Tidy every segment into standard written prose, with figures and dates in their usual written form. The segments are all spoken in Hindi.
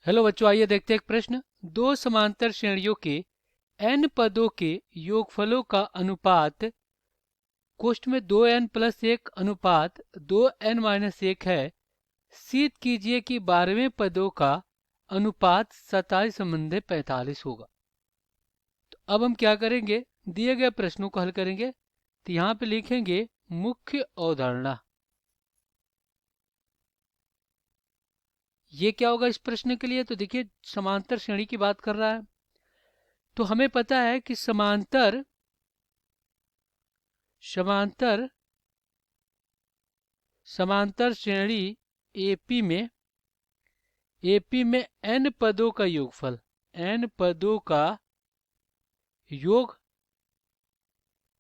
हेलो बच्चों, आइए देखते हैं एक प्रश्न। दो समांतर श्रेणियों के n पदों के योगफलों का अनुपात कोष्ठ में 2n+1 अनुपात 2n-1 है। सिद्ध कीजिए कि 12वें पदों का अनुपात 27:45 होगा। तो अब हम क्या करेंगे, दिए गए प्रश्नों को हल करेंगे। तो यहाँ पे लिखेंगे मुख्य अवधारणा। ये क्या होगा इस प्रश्न के लिए? तो देखिए, समांतर श्रेणी की बात कर रहा है, तो हमें पता है कि समांतर समांतर समांतर श्रेणी एपी में n पदों का योगफल, n पदों का योग,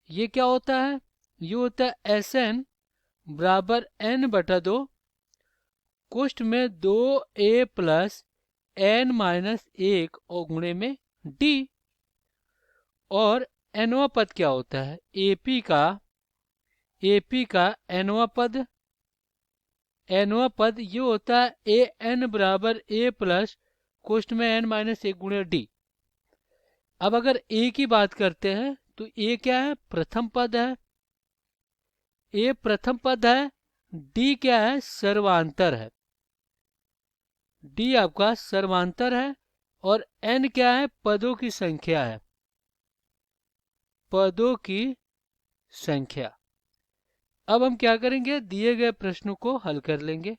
ये क्या होता है? ये होता है Sn बराबर n/2 कोष्ठ में 2a+n-1 और गुणे में d। और nवां पद क्या होता है? एपी का nवां पद ये होता है an बराबर a प्लस कोष्ठ में n-1 गुणे d। अब अगर a की बात करते हैं तो a क्या है? प्रथम पद है। a प्रथम पद है। d क्या है? सर्वांतर है। d आपका सर्वांतर है। और n क्या है? पदों की संख्या है। पदों की संख्या। अब हम क्या करेंगे, दिए गए प्रश्नों को हल कर लेंगे।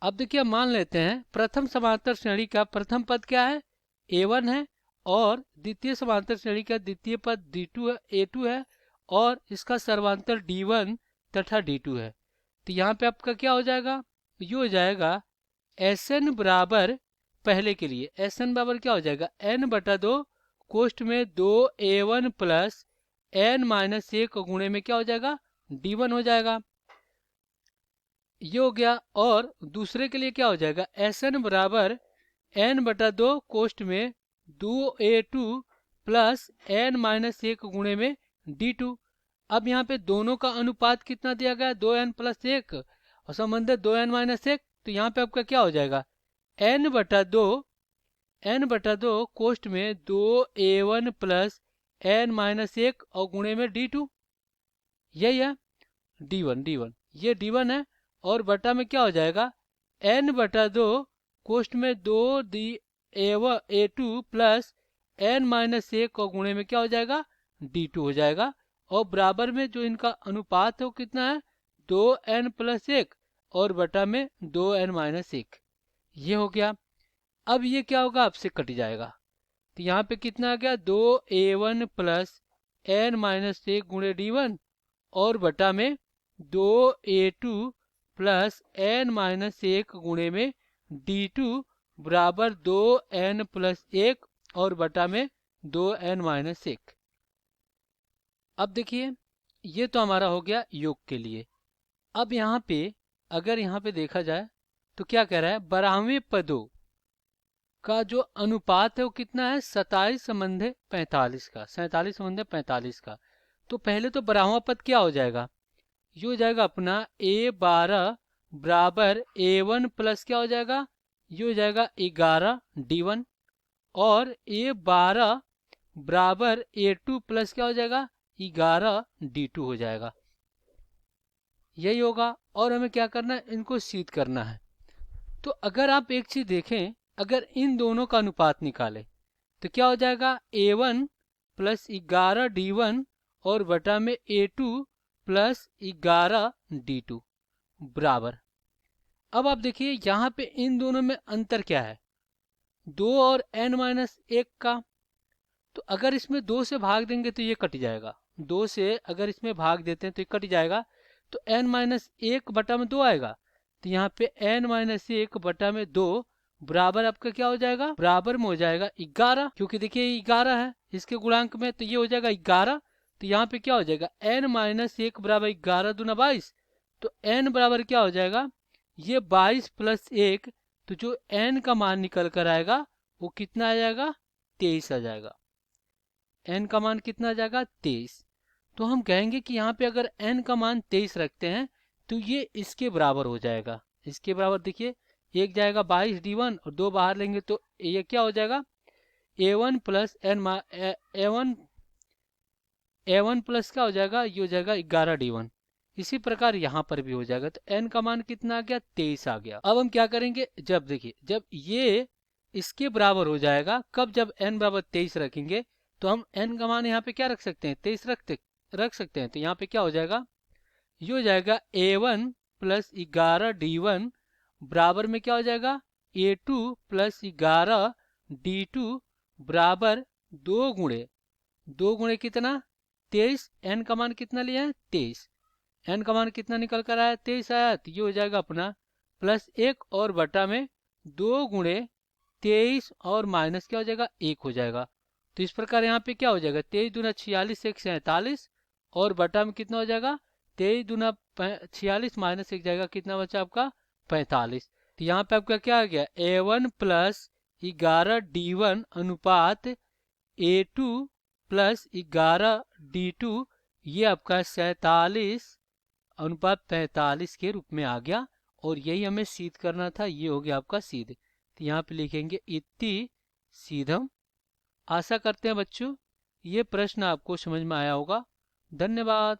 अब देखिए, मान लेते हैं प्रथम समांतर श्रेणी का प्रथम पद क्या है? a1 है। और द्वितीय समांतर श्रेणी का द्वितीय पद d2 है, a2 है। और इसका सर्वांतर d1 तथा d2 है। तो यहाँ पे आपका क्या हो जाएगा? ये हो जाएगा Sn बराबर, पहले के लिए Sn बराबर क्या हो जाएगा? n/2 कोष्ठ में 2a1 प्लस n-1 गुणे में क्या हो जाएगा? d1 हो जाएगा। ये हो गया। और दूसरे के लिए क्या हो जाएगा? Sn बराबर n/2 कोष्ठ में 2a2 प्लस n-1 गुणे में d2। अब यहाँ पे दोनों का अनुपात कितना दिया गया? 2n+1 और संबंधित 2n-1। तो यहाँ पे आपका क्या हो जाएगा? n/2 कोष्ठ में 2a1 प्लस n-1 और गुणे में d2। यही है d1 ये d1 है। और बटा में क्या हो जाएगा? n/2 कोष्ठ में 2a2 प्लस n-1 और गुणे में क्या हो जाएगा? d2 हो जाएगा। और बराबर में जो इनका अनुपात है वो कितना है? 2n+1 और बटा में 2n-1। ये हो गया। अब ये क्या होगा? आपसे कट जाएगा। तो यहाँ पे कितना आ गया? 2a1 प्लस n-1 गुणे d1 और बटा में 2a2 प्लस n-1 गुणे में d2 बराबर 2n+1 और बटा में 2n-1। अब देखिए, ये तो हमारा हो गया योग के लिए। अब यहाँ पे अगर यहाँ पे देखा जाए तो क्या कह रहा है? 12वें पदों का जो अनुपात है वो कितना है? 27:45 का, 47:45 का। तो पहले तो 12वां पद क्या हो जाएगा? ये हो जाएगा अपना a12 बराबर a1 प्लस क्या हो जाएगा? ये हो जाएगा 11 d1। और a12 बराबर a2 प्लस क्या हो जाएगा? 11 d2 हो जाएगा। यही होगा। और हमें क्या करना है? इनको सिद्ध करना है। तो अगर आप एक चीज देखें, अगर इन दोनों का अनुपात निकालें तो क्या हो जाएगा? a1 प्लस 11 d1 और बटा में a2 प्लस 11 d2 बराबर। अब आप देखिए यहाँ पे इन दोनों में अंतर क्या है? 2 और n-1 का। तो अगर इसमें 2 से भाग देंगे तो ये कट जाएगा। 2 से अगर इसमें भाग देते हैं तो ये कट जाएगा। तो n-1 बटा में 2 आएगा। तो यहाँ पे n-1 बटा में 2 बराबर आपका क्या हो जाएगा? बराबर में हो जाएगा 11, क्योंकि देखिए 11 है इसके गुणांक में, तो ये हो जाएगा 11। तो यहाँ पे क्या हो जाएगा? n-1 बराबर 11 दूना 22। तो n बराबर क्या हो जाएगा? ये 22 प्लस 1। तो जो n का मान निकल कर आएगा वो कितना आ जाएगा? 23 आ जाएगा। n का मान कितना आ जाएगा? 23। तो हम कहेंगे कि यहाँ पे अगर n का मान 23 रखते हैं तो ये इसके बराबर हो जाएगा। इसके बराबर देखिए, एक जाएगा 22d1 और 2 बाहर लेंगे तो ये क्या हो जाएगा a1 प्लस a1 प्लस क्या हो जाएगा, ये हो जाएगा 11d1। इसी प्रकार यहाँ पर भी हो जाएगा। तो n का मान कितना आ गया, 23 आ गया। अब हम क्या करेंगे, जब देखिए जब ये इसके बराबर हो जाएगा, कब, जब n बराबर 23 रखेंगे तो हम n का मान यहाँ पे क्या रख सकते हैं, 23 रख सकते हैं। तो यहाँ पे क्या हो जाएगा, ये हो जाएगा a1 प्लस 11d1 बराबर में क्या हो जाएगा a2 प्लस 11d2 बराबर 2 गुणे कितना 23। n का मान कितना लिया है 23, n का मान कितना निकल कर आया 23 आया। तो ये हो जाएगा अपना प्लस 1 और बटा में 2 गुणे 23 और माइनस क्या हो जाएगा 1 हो जाएगा। तो इस प्रकार यहाँ पे क्या हो जाएगा 23 दूना 46 1 47 और बटा में कितना हो जाएगा 23 दूना 46 माइनस 1 जाएगा, कितना बचा आपका 45। तो यहाँ पे आपका क्या आ गया a1 प्लस 11d1 अनुपात a2 प्लस 11d2, ये आपका 47 अनुपात 45 के रूप में आ गया। और यही हमें सिद्ध करना था, ये हो गया आपका सिद्ध। तो यहाँ पे लिखेंगे इति सिद्धम। आशा करते हैं बच्चों ये प्रश्न आपको समझ में आया होगा। धन्यवाद।